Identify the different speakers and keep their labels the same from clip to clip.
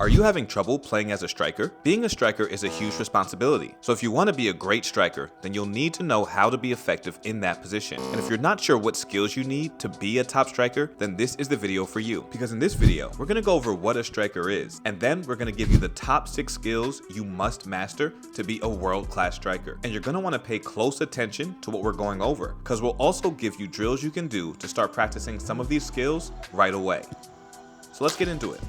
Speaker 1: Are you having trouble playing as a striker? Being a striker is a huge responsibility. So if you want to be a great striker, then you'll need to know how to be effective in that position. And if you're not sure what skills you need to be a top striker, then this is the video for you. Because in this video, we're going to go over what a striker is, and then we're going to give you the top 6 skills you must master to be a world-class striker. And you're going to want to pay close attention to what we're going over, because we'll also give you drills you can do to start practicing some of these skills right away. So let's get into it.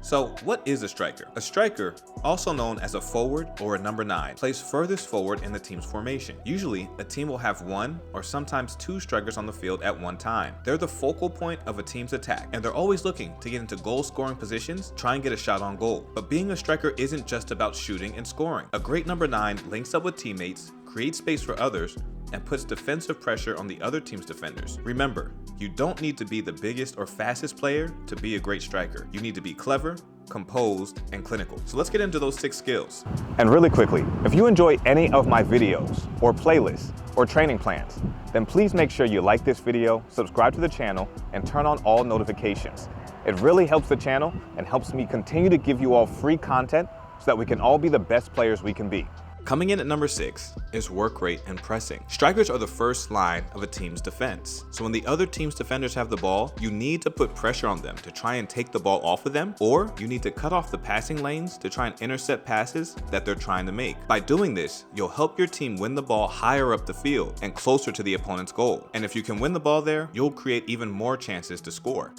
Speaker 1: So what is a striker? A striker, also known as a forward or a number 9, plays furthest forward in the team's formation. Usually, a team will have 1 or sometimes 2 strikers on the field at one time. They're the focal point of a team's attack, and they're always looking to get into goal-scoring positions, try and get a shot on goal. But being a striker isn't just about shooting and scoring. A great number 9 links up with teammates, creates space for others, and puts defensive pressure on the other team's defenders. Remember, you don't need to be the biggest or fastest player to be a great striker. You need to be clever, composed, and clinical. So let's get into those 6 skills.
Speaker 2: And really quickly, if you enjoy any of my videos or playlists or training plans, then please make sure you like this video, subscribe to the channel, and turn on all notifications. It really helps the channel and helps me continue to give you all free content so that we can all be the best players we can be.
Speaker 1: Coming in at number 6 is work rate and pressing. Strikers are the first line of a team's defense. So when the other team's defenders have the ball, you need to put pressure on them to try and take the ball off of them, or you need to cut off the passing lanes to try and intercept passes that they're trying to make. By doing this, you'll help your team win the ball higher up the field and closer to the opponent's goal. And if you can win the ball there, you'll create even more chances to score.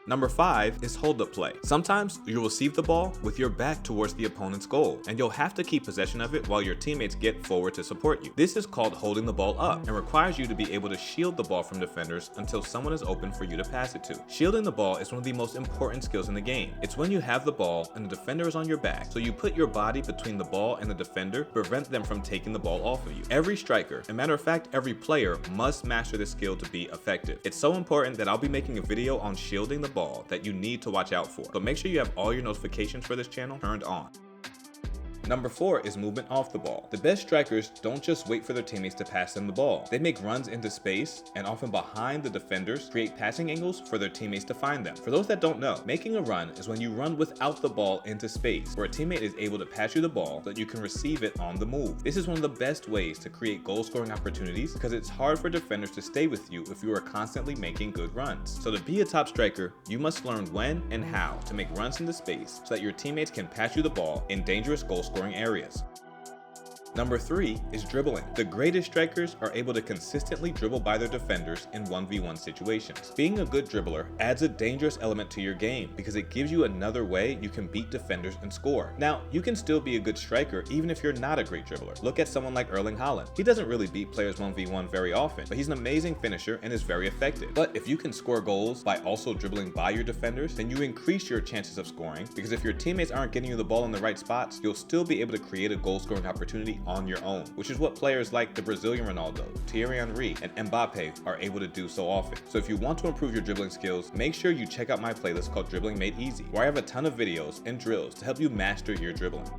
Speaker 1: Number 5 is hold-up play. Sometimes you'll receive the ball with your back towards the opponent's goal, and you'll have to keep possession of it while your teammates get forward to support you. This is called holding the ball up and requires you to be able to shield the ball from defenders until someone is open for you to pass it to. Shielding the ball is one of the most important skills in the game. It's when you have the ball and the defender is on your back, so you put your body between the ball and the defender to prevent them from taking the ball off of you. Every striker, and matter of fact, every player must master this skill to be effective. It's so important that I'll be making a video on shielding the ball that you need to watch out for. So make sure you have all your notifications for this channel turned on. Number 4 is movement off the ball. The best strikers don't just wait for their teammates to pass them the ball. They make runs into space and often behind the defenders, create passing angles for their teammates to find them. For those that don't know, making a run is when you run without the ball into space, where a teammate is able to pass you the ball so that you can receive it on the move. This is one of the best ways to create goal-scoring opportunities because it's hard for defenders to stay with you if you are constantly making good runs. So to be a top striker, you must learn when and how to make runs into space so that your teammates can pass you the ball in dangerous goal-scoring areas. Number 3 is dribbling. The greatest strikers are able to consistently dribble by their defenders in 1v1 situations. Being a good dribbler adds a dangerous element to your game because it gives you another way you can beat defenders and score. Now, you can still be a good striker even if you're not a great dribbler. Look at someone like Erling Haaland. He doesn't really beat players 1v1 very often, but he's an amazing finisher and is very effective. But if you can score goals by also dribbling by your defenders, then you increase your chances of scoring, because if your teammates aren't getting you the ball in the right spots, you'll still be able to create a goal-scoring opportunity on your own, which is what players like the Brazilian Ronaldo, Thierry Henry, and Mbappe are able to do so often. So if you want to improve your dribbling skills, make sure you check out my playlist called Dribbling Made Easy, where I have a ton of videos and drills to help you master your dribbling.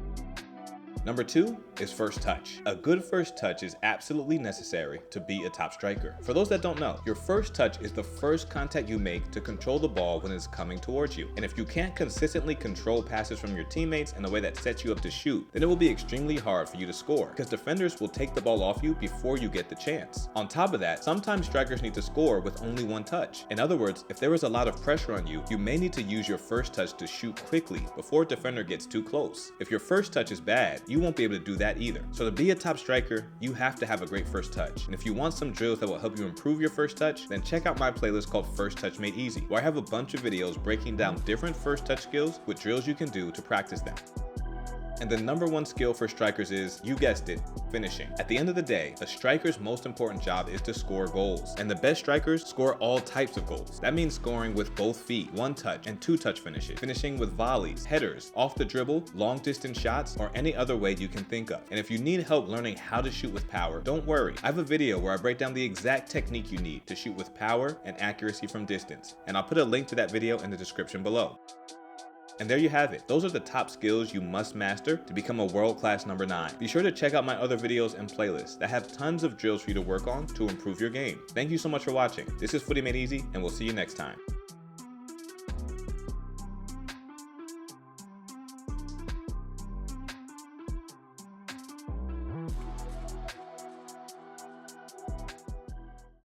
Speaker 1: Number 2 is first touch. A good first touch is absolutely necessary to be a top striker. For those that don't know, your first touch is the first contact you make to control the ball when it's coming towards you. And if you can't consistently control passes from your teammates in a way that sets you up to shoot, then it will be extremely hard for you to score, because defenders will take the ball off you before you get the chance. On top of that, sometimes strikers need to score with only one touch. In other words, if there is a lot of pressure on you, you may need to use your first touch to shoot quickly before a defender gets too close. If your first touch is bad, you won't be able to do that either. So to be a top striker, you have to have a great first touch. And if you want some drills that will help you improve your first touch, then check out my playlist called First Touch Made Easy, where I have a bunch of videos breaking down different first touch skills with drills you can do to practice them. And the number 1 skill for strikers is, you guessed it, finishing. At the end of the day, a striker's most important job is to score goals. And the best strikers score all types of goals. That means scoring with both feet, 1-touch and 2-touch finishes, finishing with volleys, headers, off the dribble, long distance shots, or any other way you can think of. And if you need help learning how to shoot with power, don't worry. I have a video where I break down the exact technique you need to shoot with power and accuracy from distance. And I'll put a link to that video in the description below. And there you have it. Those are the top skills you must master to become a world-class number 9. Be sure to check out my other videos and playlists that have tons of drills for you to work on to improve your game. Thank you so much for watching. This is Footy Made Easy, and we'll see you next time.